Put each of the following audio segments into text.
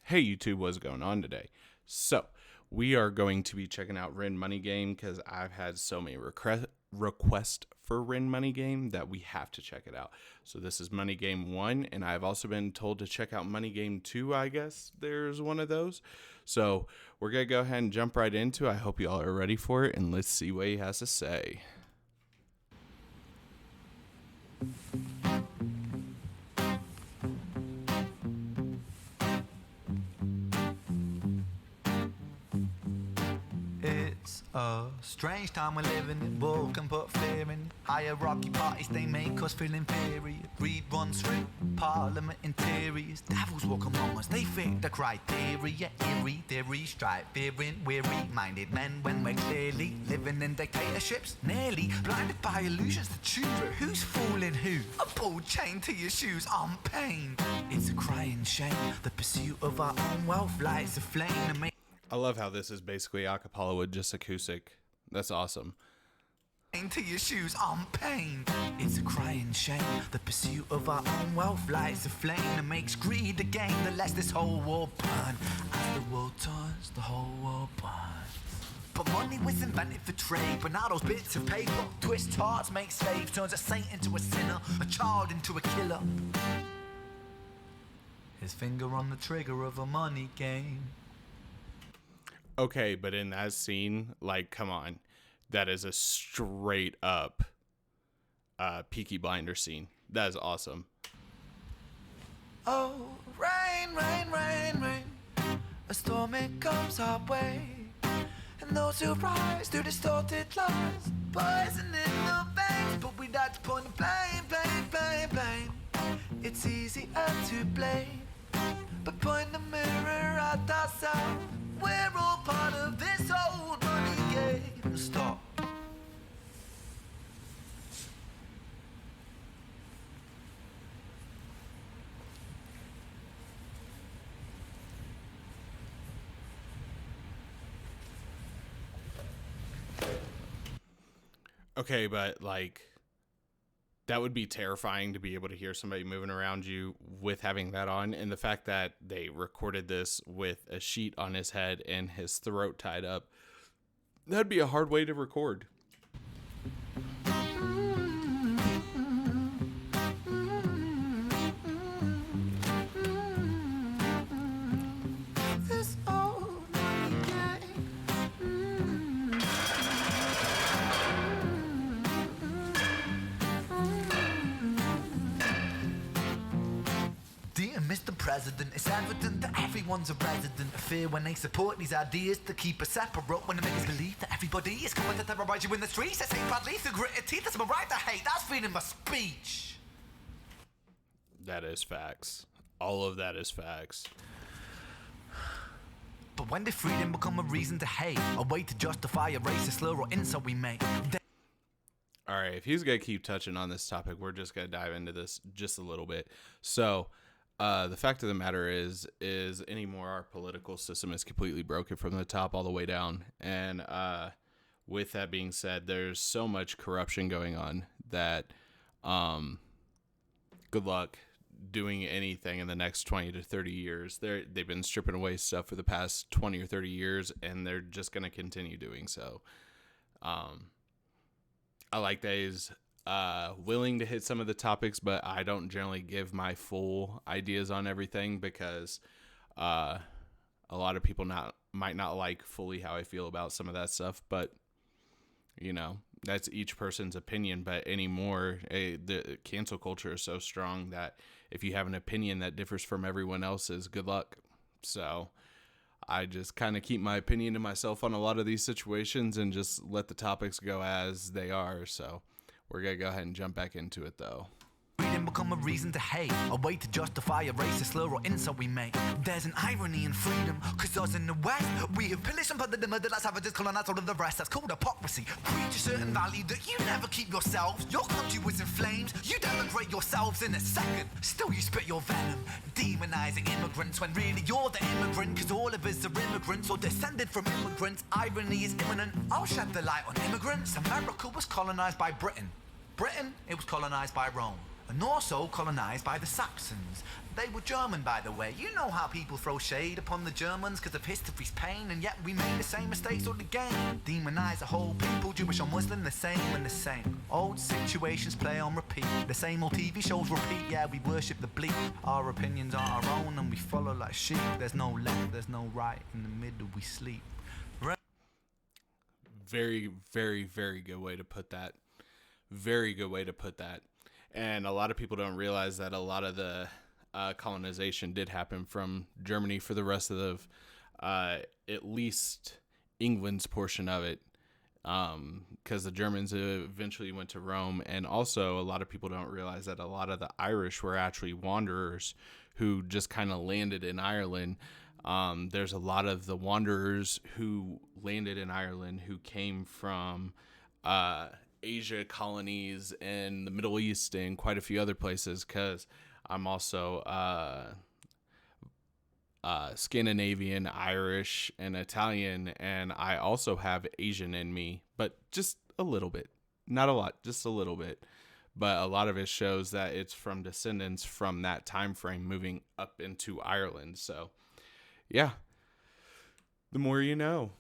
Hey YouTube, what's going on today? So, we are going to be checking out Rin Money Game because I've had so many requests for Rin Money Game that we have to check it out. So this is Money Game 1, and I've also been told to check out Money Game 2, I guess there's one of those. So, we're going to go ahead and jump right into it. I hope you all are ready for it, and let's see what he has to say. It's a strange time we're living in. War can put fear in. Hierarchy parties, they make us feel inferior. Greed runs through parliament interiors. Devils walk among us, they fit the criteria. Eerie theory, stripe fearing, weary-minded men when we're clearly living in dictatorships. Nearly blinded by illusions to choose who's fooling who. A ball chain to your shoes on pain. It's a crying shame. The pursuit of our own wealth lights a flame to make I love how this is basically a cappella with just acoustic. That's awesome. to your shoes on pain. It's a crying shame. The pursuit of our own wealth lights a flame that makes greed a game that lets this whole world burn. As the world turns, the whole world burns. But money was invented for trade, but now those bits of paper twist hearts, make slaves, turns a saint into a sinner, a child into a killer. His finger on the trigger of a money game. Okay, but in that scene, like, come on. That is a straight up Peaky Blinder scene. That is awesome. Oh, rain, rain, rain, rain. A storm, it comes our way. And those who rise through distorted lies, poison in the veins. But we like to point the blame. It's easier to blame, but point the mirror at ourselves. We're all part of this old money game. Stop. Okay, but like that would be terrifying to be able to hear somebody moving around you with having that on, and the fact that they recorded this with a sheet on his head and his throat tied up. That'd be a hard way to record. This old money game. Dear Mr. President, it's evident that everyone's a resident of fear when they support these ideas to keep us separate. When they make us believe that everybody is coming to terrorize you in the streets. They say badly through gritted teeth. That's my right to hate. That's freedom of speech. That is facts. All of that is facts. But when did freedom become a reason to hate? A way to justify a racist slur or insult we make? All right, if he's going to keep touching on this topic, we're just going to dive into this just a little bit. So, the fact of the matter is anymore our political system is completely broken from the top all the way down. And with that being said, there's so much corruption going on that good luck doing anything in the next 20 to 30 years. They've been stripping away stuff for the past 20 or 30 years, and they're just going to continue doing so. I like that he's willing to hit some of the topics, but I don't generally give my full ideas on everything because a lot of people might not like fully how I feel about some of that stuff. But, you know, that's each person's opinion. But anymore, the cancel culture is so strong that if you have an opinion that differs from everyone else's, good luck. So I just kind of keep my opinion to myself on a lot of these situations and just let the topics go as they are. So we're going to go ahead and jump back into it, though. Freedom become a reason to hate, a way to justify a racist slur or insult we make. There's an irony in freedom, cause us in the West, we have pillaged and plundered the murdered as savages, colonized all of the rest. That's called hypocrisy. Preach a certain value that you never keep yourselves. Your country was in flames, you denigrate yourselves in a second. Still you spit your venom, demonizing immigrants when really you're the immigrant. Cause all of us are immigrants or descended from immigrants. Irony is imminent. I'll shed the light on immigrants. America was colonized by Britain. Britain, it was colonized by Rome. and also colonised by the Saxons. They were German, by the way. You know how people throw shade upon the Germans because of history's pain, and yet we made the same mistakes all again. Demonise a whole people, Jewish or Muslim, the same and the same. Old situations play on repeat. The same old TV shows repeat. Yeah, we worship the bleak. Our opinions are our own, and we follow like sheep. There's no left, there's no right. In the middle, we sleep. Very, very, very good way to put that. Very good way to put that. And a lot of people don't realize that a lot of the colonization did happen from Germany for the rest of the, at least England's portion of it, because the Germans eventually went to Rome. And also, a lot of people don't realize that a lot of the Irish were actually wanderers who just kind of landed in Ireland. There's a lot of the wanderers who landed in Ireland who came from Asia colonies and the Middle East and quite a few other places, because I'm also Scandinavian, Irish, and Italian, and I also have Asian in me, but just a little bit. Not a lot, just a little bit. But a lot of it shows that it's from descendants from that time frame moving up into Ireland. So, yeah, the more you know.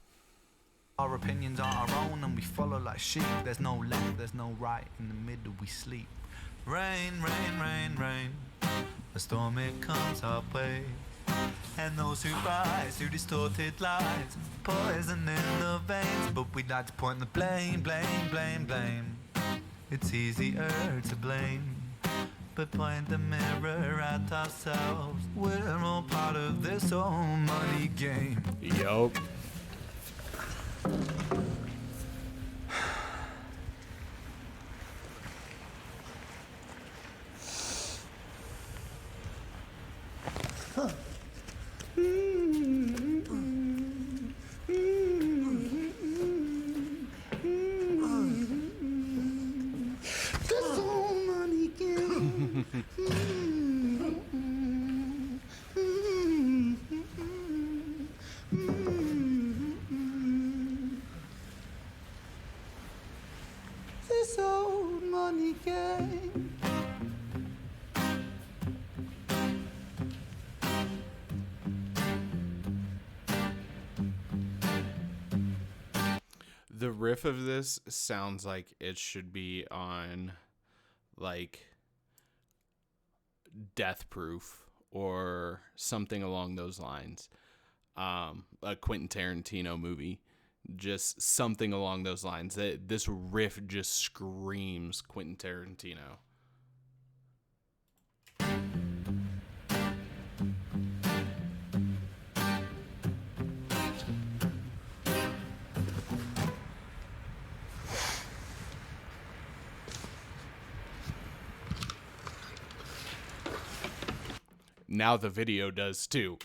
Our opinions are our own, and we follow like sheep. There's no left, there's no right. In the middle, we sleep. Rain, rain, rain, rain. A storm, it comes our way. And those who rise through distorted lies, poison in the veins. But we'd like to point the blame, blame, blame, blame. It's easier to blame, but point the mirror at ourselves. We're all part of this whole money game. Yup. This old money game. The riff of this sounds like it should be on, like, Death Proof or something along those lines. A Quentin Tarantino movie. Just something along those lines. This riff just screams Quentin Tarantino. Now the video does too.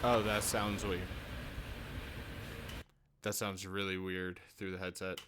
Oh, that sounds weird. That sounds really weird through the headset.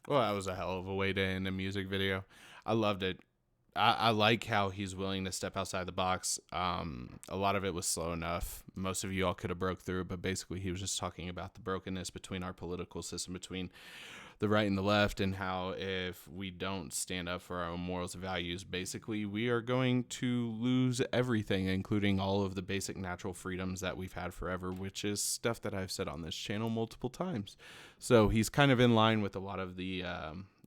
Well, that was a hell of a way to end a music video. I loved it. I like how he's willing to step outside the box. A lot of it was slow enough. Most of you all could have broke through, but basically he was just talking about the brokenness between our political system, between the right and the left, and how if we don't stand up for our own morals and values, basically we are going to lose everything, including all of the basic natural freedoms that we've had forever, which is stuff that I've said on this channel multiple times. So he's kind of in line with a lot of the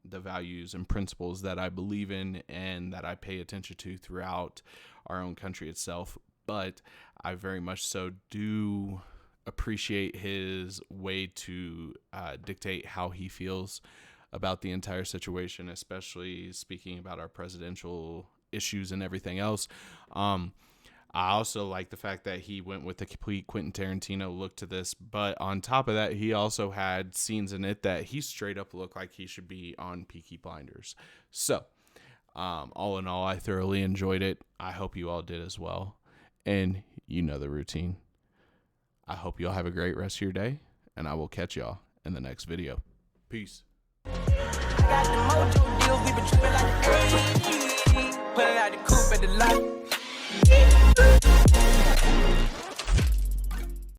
values and principles that I believe in and that I pay attention to throughout our own country itself. But I very much so do appreciate his way to dictate how he feels about the entire situation, especially speaking about our presidential issues and everything else. I also like the fact that he went with the complete Quentin Tarantino look to this, but on top of that, he also had scenes in it that he straight up looked like he should be on Peaky Blinders. So, all in all, I thoroughly enjoyed it. I hope you all did as well. And you know the routine. I hope you all have a great rest of your day, and I will catch y'all in the next video. Peace. Got the mojo deals, we been tripping like the 80s. Pulling out the coupe at the lot.